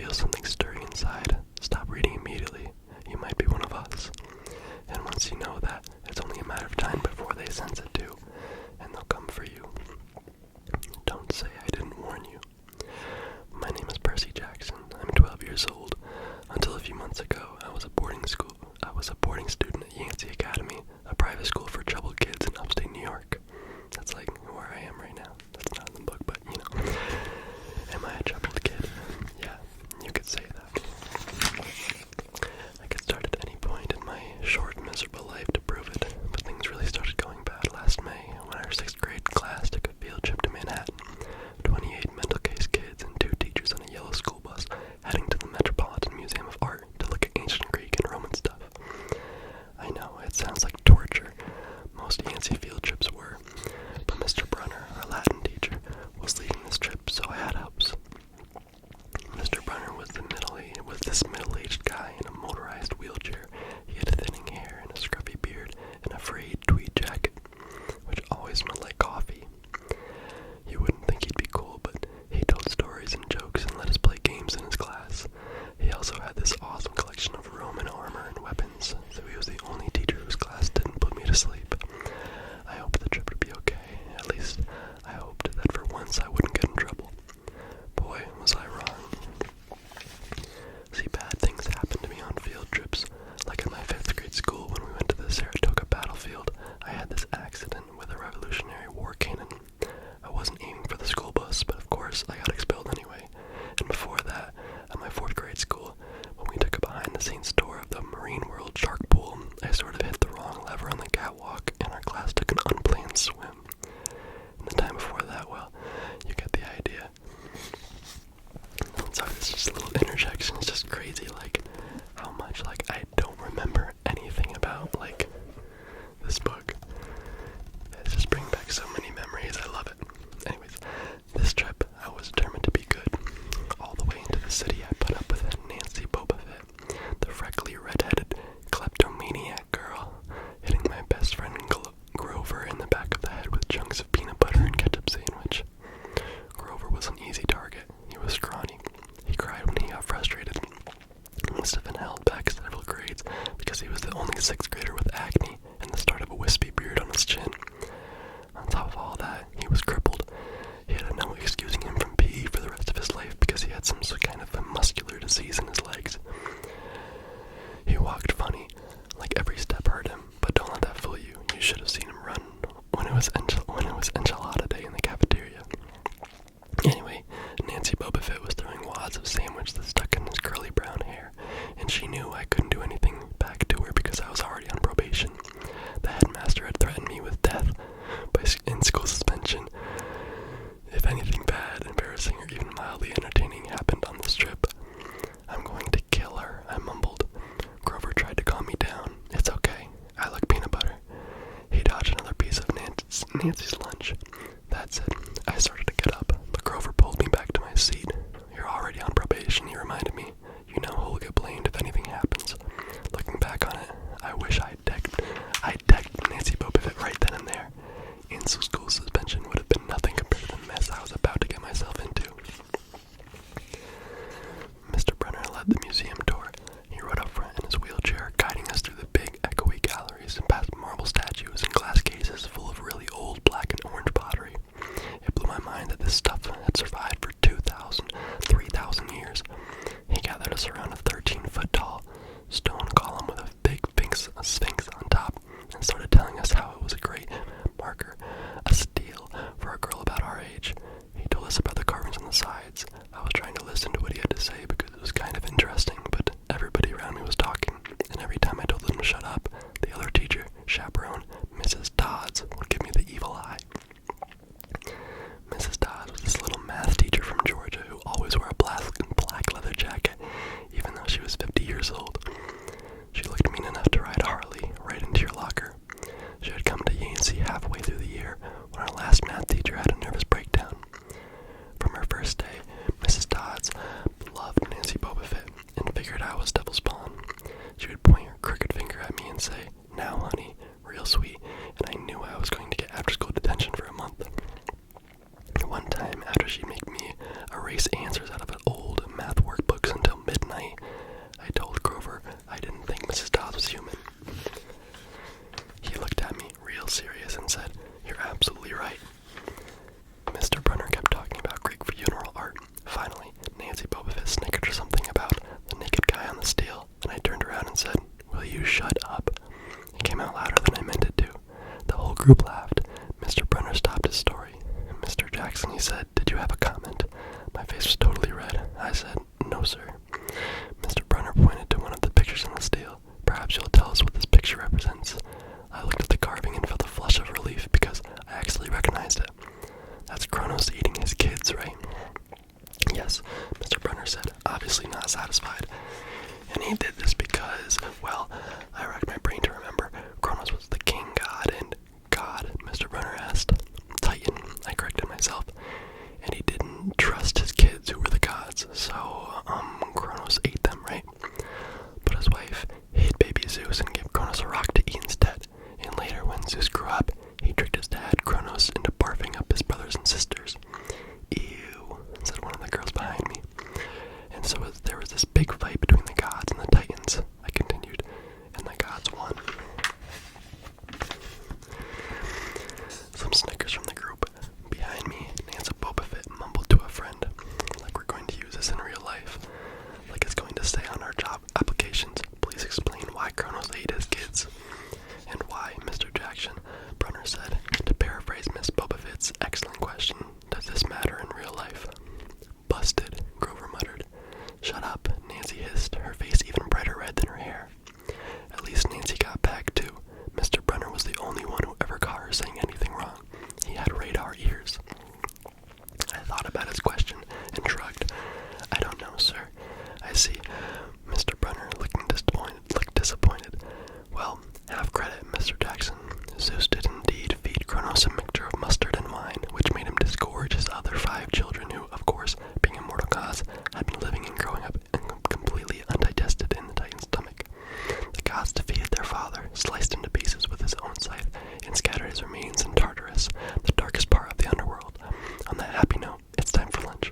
feel something stirring inside, stop reading immediately. You might be one of us. And once you know that, it's only a matter of time before they sense it too, and they'll come for you. Don't say I didn't warn you. My name is Percy Jackson. I'm 12 years old. Until a few months ago, I was a boarding student at Yancey Academy, a private school for troubled kids in upstate New York. That's like where I am right now. That's not in the book, but you know. Am I a troubled kid? Yeah, you could say that. I could start at any point in my short, miserable life to prove it, but things really started going bad last May when our 6th grade class took a field trip to Manhattan. 28 mental case kids and 2 teachers on a yellow school bus heading to the Metropolitan Museum of Art to look at ancient Greek and Roman stuff. I know, it sounds like torture. Most Yancey field trips were, but Mr. Brunner, our Latin teacher, was leading this trip, so I had hopes. Mr. Brunner was this middle-aged guy in a motorized wheelchair. He had thinning hair and a scruffy beard and a frayed tweed jacket, which always smelled like coffee. You wouldn't think he'd be cool, but he told stories and jokes and let us play games in his class. He also had this awesome collection of Roman armor and weapons, so he was the only teacher whose class didn't put me to sleep. I hoped the trip would be okay. At least, I hoped that for once I wouldn't get in trouble. Boy, was I wrong. See, bad things happen to me on field trips. Like at my 5th grade school when we went to the Saratoga battlefield, I had this accident with a Revolutionary War cannon. I wasn't aiming for the school bus, but of course I got expelled anyway. And before that, at my 4th grade school, when we took a behind-the-scenes tour of the Marine World shark pool, I sort of hit the wrong lever on the catwalk, and our class took an unplanned swim. And the time before that, well, you get the idea. I'm sorry, this is just a little interjection. It's just crazy, like, how much, like, I don't remember anything about, like, this book. It's just bringing back so many memories. I love it. Anyways, this trip, I was determined to be good. All the way into the city, I put up with Nancy Boba Fett, the freckly, red-headed, kleptomaniac girl, hitting my best friend Grover in the back of the head with chunks of peanut butter and ketchup sandwich. Grover was an easy target. He was scrawny. He cried when he got frustrated. He must have been held back several grades because he was the only 6th grader with acne and the start of a wispy beard on his chin. On top of all that, he was crippled. He had no excusing him from PE for the rest of his life because he had some kind of a muscular disease in his legs. He walked funny, like every step hurt him, but don't let that fool you. You should have seen him run when it was Enchilada Day in the cafeteria. Anyway, Nancy Boba Fett was throwing wads of sandwich that stuck in his curly brown hair, and she knew I couldn't do anything back to her because I was already on probation. The headmaster had threatened me with death in school suspension if anything bad, embarrassing, or even mildly entertaining happened on this trip. I'm going to kill her, I mumbled. Grover tried to calm me down. It's okay. I like peanut butter. He dodged another piece of Nancy's lunch. That's it. I started to get up, but Grover pulled me back to my seat. You're already on probation, he reminded me. You know who'll get blamed if anything happens. Looking back on it, I wish I'd decked Nancy Boba Fett right then and there. In-school suspension would have been nothing compared to the mess I was about to get myself into. Mr. Brunner led the museum tour. He rode up front in his wheelchair, guiding us through the big, echoey galleries and past marble statues and glass cases full of really old black and orange pottery. It blew my mind that this stuff had survived for 3,000 years. He gathered us around a 13-foot-tall stone column with a big sphinx on top and started telling us how it was a great marker, a steal for a girl about our age. He told us about the carvings on the sides. I was trying to listen to what he had to say because it was kind of interesting, but everybody around me was talking, and every time I told them to shut up, the other teacher, chaperone, Mrs. Dodds, would give me the evil eye. Mrs. Dodds was this little math teacher from Georgia who always wore a black leather jacket, even is what this picture represents. I looked at the carving and felt a flush of relief because I actually recognized it. That's Kronos eating his kids, right? Yes, Mr. Brunner said, obviously not satisfied. And he did this because, well, I racked my brain to remember Kronos was the king god, and God, Mr. Brunner asked. Titan, I corrected myself. And he didn't trust his kids who were the gods, so, Kronos ate them, right? But his wife hid baby Zeus and gave Kronos a rock to eat instead. And later, when Zeus grew up, he tricked his dad, Kronos, into barfing up his brothers and sisters. Ew, said one of the girls behind me. And so there was this big fight between the gods and the Titans, I continued, and the gods won. Some snickers from the group. Behind me, Angelthabaddest mumbled to a friend, like we're going to use this in real life, like it's going to say on our job applications, please explain why Kronos ate his kids. And why, Mr. Jackson, Brunner said, to paraphrase Miss Bobafett's excellent question, does this matter in real life? Busted, Grover muttered. Shut up, Nancy hissed, her face even brighter red than her hair. At least Nancy got back too. Mr. Brunner was the only one who ever caught her saying anything wrong. He had radar ears. I thought about his question and shrugged. I don't know, sir. I see. Mr. Brunner looked disappointed. Well, have credit, Mr. Jackson. Zeus did indeed feed Kronos a mixture of mustard and wine, which made him disgorge his other 5 children who, of course, being immortal gods, had been living and growing up completely undigested in the Titan's stomach. The gods defeated their father, sliced him to pieces with his own scythe, and scattered his remains in Tartarus, the darkest part of the underworld. On that happy note, it's time for lunch.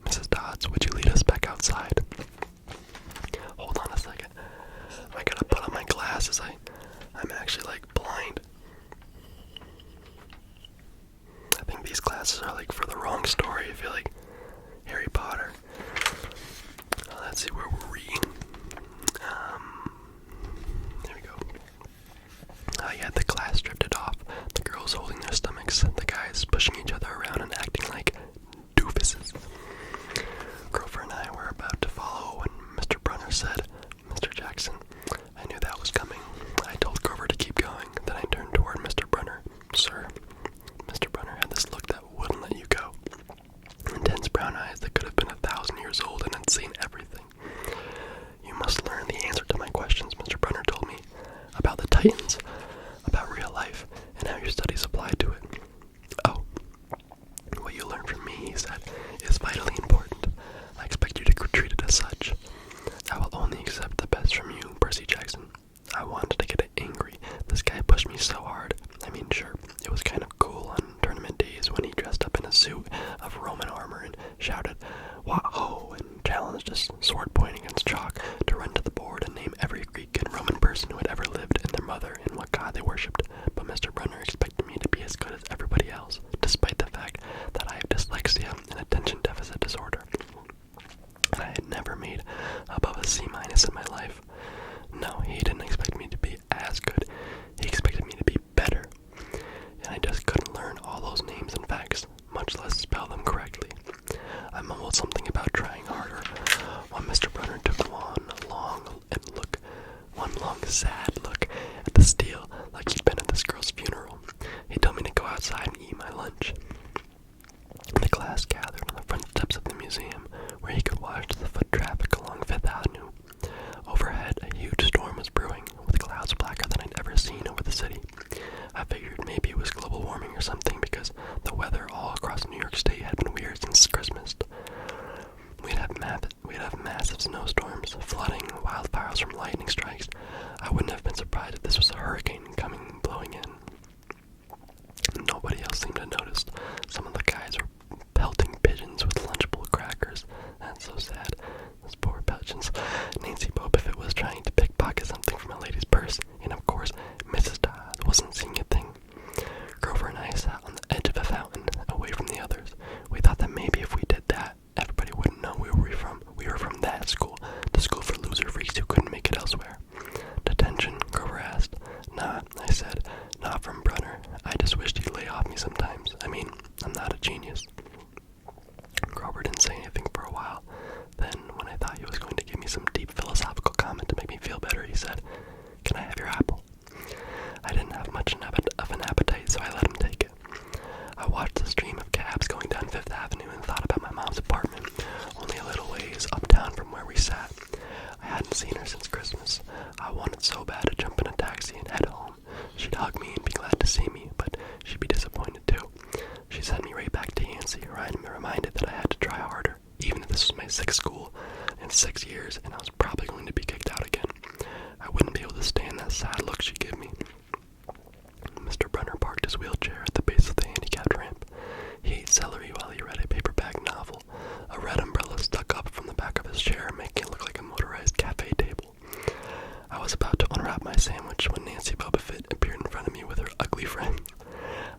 Mrs. Dodds, would you lead us back outside? Hold on a second. I gotta put on my glasses. I'm actually, blind. I think these glasses are, for the wrong story. I feel like Harry Potter. Let's see where we're reading. There we go. Yeah, the class drifted off. The girls holding their stomachs, the guys pushing each other around and acting like doofuses. Grover and I were about to follow when Mr. Brunner said, Mr. Jackson, I knew that was coming. I told Grover to keep going, then I turned toward Mr. Brunner. Sir, Mr. Brunner had this look that wouldn't let you go. Intense brown eyes that could have been 1,000 years old and had seen everything. You must learn the answer to my questions, Mr. Brunner told me. About the Titans, about real life, and how your studies apply to it. Oh, what you learn from me, he said, is vitally important. I expect you to treat it as such. I will only accept the best from you, Percy Jackson. I wanted to get angry. This guy pushed me so hard. I mean, sure, it was kind of cool on tournament days when he dressed up in a suit of Roman armor and shouted, "Wah-ho!" and challenged us, sword pointing against chalk, to run to the board and name every Greek and Roman person who had ever lived and their mother and what god they worshipped. But Mr. Brunner expected me to be as good as everybody else, despite the fact that I have dyslexia and attention deficit disorder. I had never made above a C- in my life. No, he didn't expect me to be as good. He expected me to be better. And I just couldn't learn all those names and facts, much less spell them correctly. I mumbled something about trying harder, while Mr. Brunner took one long sad look at the steel like he'd been at this girl's funeral. He told me to go outside and eat my lunch. The class gathered on the front steps of the museum, where he could watch the foot traffic along 5th Avenue. Overhead, a huge storm was brewing, with clouds blacker than I'd ever seen over the city. I figured maybe it was global warming or something, because the weather all across New York State had been weird since Christmas. We'd have massive snowstorms, flooding, wildfires from lightning strikes. I wouldn't have been surprised if this was a hurricane blowing in. Nobody else seemed to notice. Some of the guys were pelting pigeons with Lunchable crackers. That's so sad. Those poor pigeons. Nancy Bobafett was trying to pickpocket something from a lady's purse, and of course, Mrs. Dodd wasn't seeing a thing. Grover and I sat on the edge of a fountain, away from the others. We thought that maybe if we did that, everybody wouldn't know we were from that school, the school for loser freaks who couldn't make it elsewhere. Detention, Grover asked. Nah, I said, not from Brunner. I just wished he'd lay off me sometimes. I mean, I'm not a genius. Grover didn't say anything for a while. Then, when I thought he was going to give me some deep philosophical comment to make me feel better, he said, Can I have 6 years, and I was probably going to be kicked out again. I wouldn't be able to stand that sad look she'd give me. Mr. Brunner parked his wheelchair at the base of the handicapped ramp. He ate celery while he read a paperback novel. A red umbrella stuck up from the back of his chair, making it look like a motorized cafe table. I was about to unwrap my sandwich when Nancy Bobofit appeared in front of me with her ugly friend.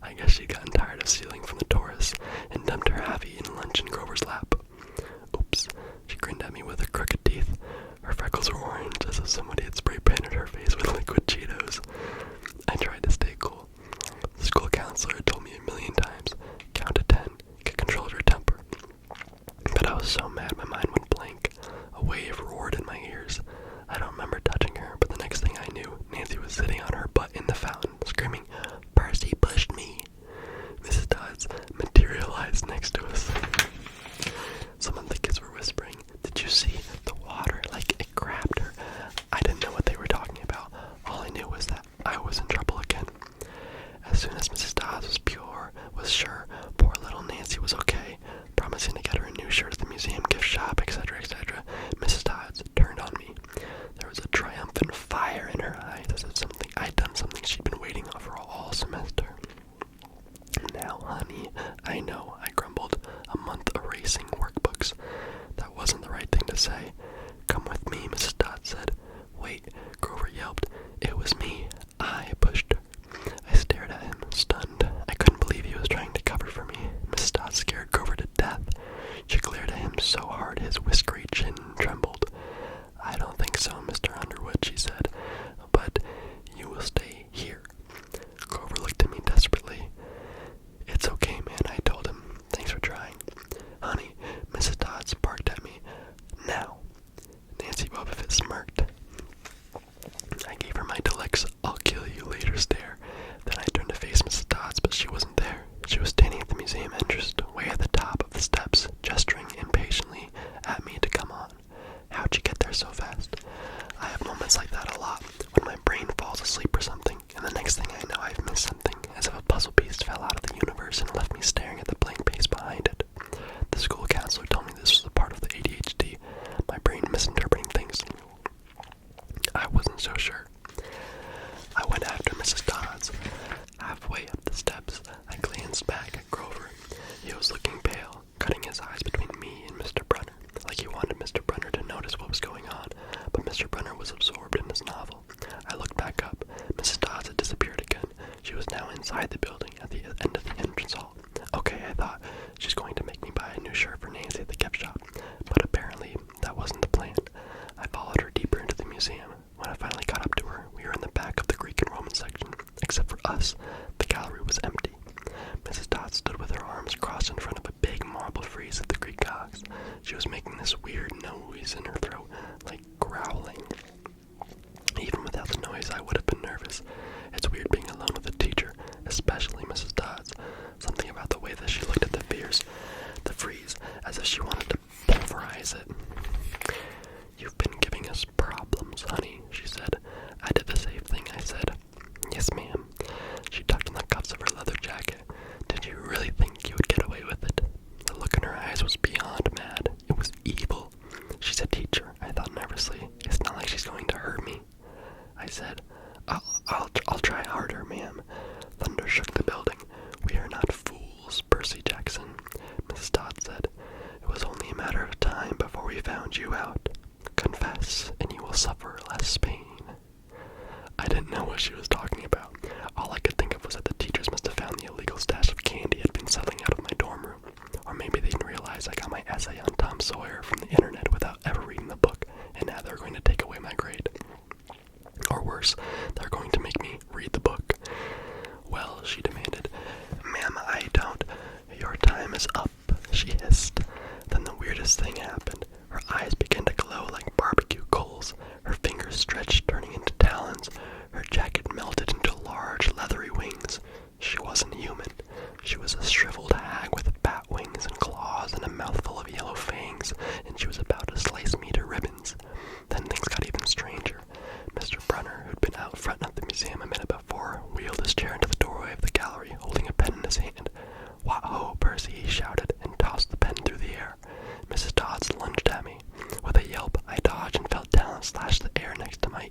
I guess she'd gotten tired of stealing from the tourists and dumped her half-eaten lunch in Grover's lap. Oops, she grinned at me with her crooked teeth. Her freckles were orange, as if somebody had spray-painted her face with liquid Cheetos. I tried to stay cool. The school counselor had told me 1,000,000 times, count to 10, get control of your temper. But I was so mad my mind went blank. A wave roared in my ears. I don't remember touching her, but the next thing I knew, Nancy was sitting on her butt in the fountain, screaming, "Percy pushed me!" Mrs. Dodds materialized next to us. Some of the kids were whispering, "Did you see the water? Like, it grabbed her." I didn't know what they were talking about. All I knew was that I was in trouble again. As soon as Mrs. Dodds was sure poor little Nancy was okay, promising to get her a new shirt at the museum gift shop, etc., etc., Mrs. Dodds turned on me. There was a triumphant fire in her eyes, as if I'd done something she'd been waiting for all semester. "Now, honey, I know," I grumbled, "a month erasing workbooks." That wasn't the right thing to say. "Come with me," Mrs. Dodds said. "Wait," Grover yelped. "It was me. I pushed her." I stared at him, stunned. I couldn't believe he was trying to cover for me. Mrs. Dodds scared Grover to death. She glared at him so hard his whiskery chin trembled. "I don't think so, Mr. Underwood," she said, "but you will stay here." Grover looked at me desperately. "It's okay, man," I told him. "Thanks for trying." "Honey," Mrs. Dodds barked at me. "Now." Nancy Bobofit smirked. I gave her my deluxe "I'll kill you later" stare. Then I turned to face Mrs. Dodds, but she wasn't there. She was standing at the museum entrance, way at the top of the steps, gesturing impatiently at me to come on. How'd you get there so fast? I have moments like that a lot, when my brain falls asleep or something, and the next thing I know I've missed something, as if a puzzle piece fell out of the universe and left me staring at the blank page behind it. The school counselor told me this was a part of the ADHD, my brain misinterpreting things. I wasn't so sure. I went after Mrs. Dodds. Halfway up the steps, I glanced back at Grover. He was looking pale, cutting his eyes between me and Mr. Brunner, like he wanted Mr. Brunner to notice what was going on, but Mr. Brunner was absorbed in his novel. I looked back up. Mrs. Dodds had disappeared again. She was now inside the building, at the end of the entrance hall. Okay, I thought, she's going to make me buy a new shirt for Nancy at the gift shop, but apparently that wasn't the plan. I followed her deeper into the museum. When I finally got up to her, we were in the back of the Greek and Roman section. Except for us, the gallery was empty. Mrs. Dodds stood with her arms crossed in front of a big marble frieze of the Greek gods. She was making this weird noise in her throat, like growling. Even without the noise, I would have been nervous. It's weird being alone with a teacher, especially Mrs. Dodds. Something about the way that she looked at the frieze, as if she wanted to pulverize it. "You've been giving us problems, honey," she said. I did the same thing, I said. "Yes, ma'am." She tucked in the cuffs of her leather jacket. "Did you really think you would get away with it?" The look in her eyes was beyond mad. It was evil. "She's a teacher," I thought nervously. "It's not like she's going to hurt me." I said, I'll try harder, ma'am." Thunder shook the building. "We are not fools, Percy Jackson," Mrs. Dodd said. "It was only a matter of time before we found you out. Confess, and you will suffer less pain." I didn't know what she was talking about. All I could think of was that the teachers must have found the illegal stash of candy I'd been selling out of my dorm room. Or maybe they didn't realize I got my essay on Tom Sawyer from the internet without ever reading the book, and now they're going to take away my grade. Or worse, they're going to make me read the book. "Well," she demanded. "Ma'am, I don't—" "Your time is up," she hissed. Then the weirdest thing happened. Her eyes began to glow like barbecue coals. Her fingers stretched, turning into talons. Her jacket melted into large, leathery wings. She wasn't human. She was a shriveled hag with bat wings and claws and a mouthful of yellow fangs, and she was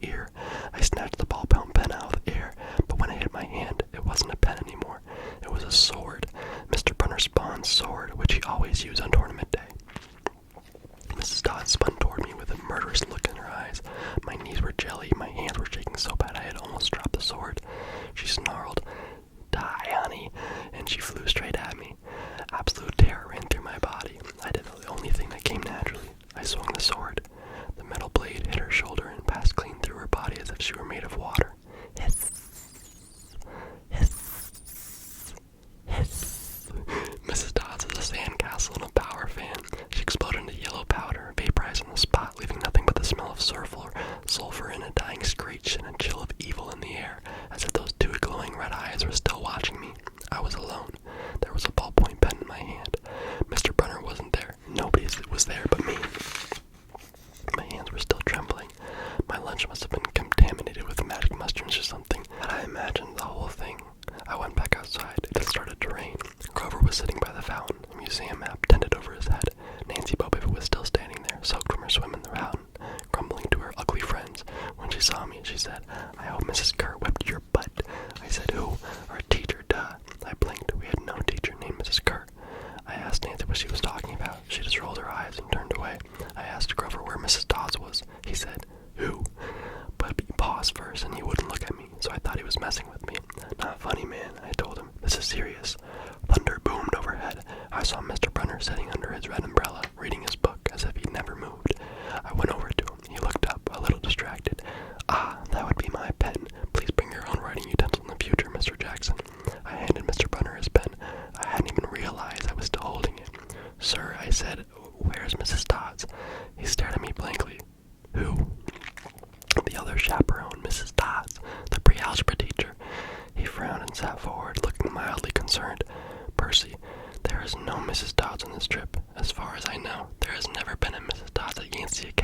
ear. I snatched the ballpoint pen out of the air, but when it hit my hand, it wasn't a pen anymore. It was a sword. Mr. Brunner Spawn's sword, which he always used on tournament day. Mrs. Dodd spun toward me with a murderous look in her eyes. My knees were jelly, my hands were shaking so bad I had almost dropped the sword. She snarled, "Die, honey," and she flew straight at me. Absolute terror ran through my body. I did the only thing that came naturally. I swung the sword. The metal blade hit her shoulder and passed clean through her body as if she were made of water. Hiss! Hiss! Hiss! Mrs. Dodds is a sandcastle and a power fan. She exploded into yellow powder, vaporized on the spot, leaving nothing but the smell of sulfur and a dying screech and a chill of evil in the air, as if those two glowing red eyes were still watching me. I was alone. There was a ballpoint pen in my hand. Mr. Brunner wasn't there. Nobody was there but me. My hands were still trembling. My lunch must have been contaminated with magic mushrooms or something. Had I imagined the whole thing? I went back outside. It had started to rain. Grover was sitting by the fountain, a museum map tended over his head. Nancy Bobbitt was still standing there, soaked from her swim in the fountain, grumbling to her ugly friends. When she saw me, she said, "I hope Mrs. Kerr whipped your butt." I said, "Who?" "Our teacher, duh." I blinked. We had no teacher named Mrs. Kerr. I asked Nancy what she was talking about. She just rolled her eyes and turned away. I asked Grover where Mrs. Dodds was. He said, "Who?" But he paused first and he wouldn't look at me, so I thought he was messing with me. "Not funny, man," I told him. "This is serious." Thunder boomed overhead. I saw Mr. Brunner sitting under his red umbrella, reading his book as if he'd never moved. I went over to him. He looked up, a little distracted. "Ah, that would be my pen. Please bring your own writing utensil in the future, Mr. Jackson." I handed Mr. Brunner his pen. I hadn't even realized I was still holding it. "Sir," I said, "where's Mrs. Dodds?" He stared at me blankly. "Who?" "The other chaperone, Mrs. Dodds, the pre-algebra teacher." He frowned and sat forward, looking mildly concerned. "Percy, there is no Mrs. Dodds on this trip. As far as I know, there has never been a Mrs. Dodds at Yancey Academy.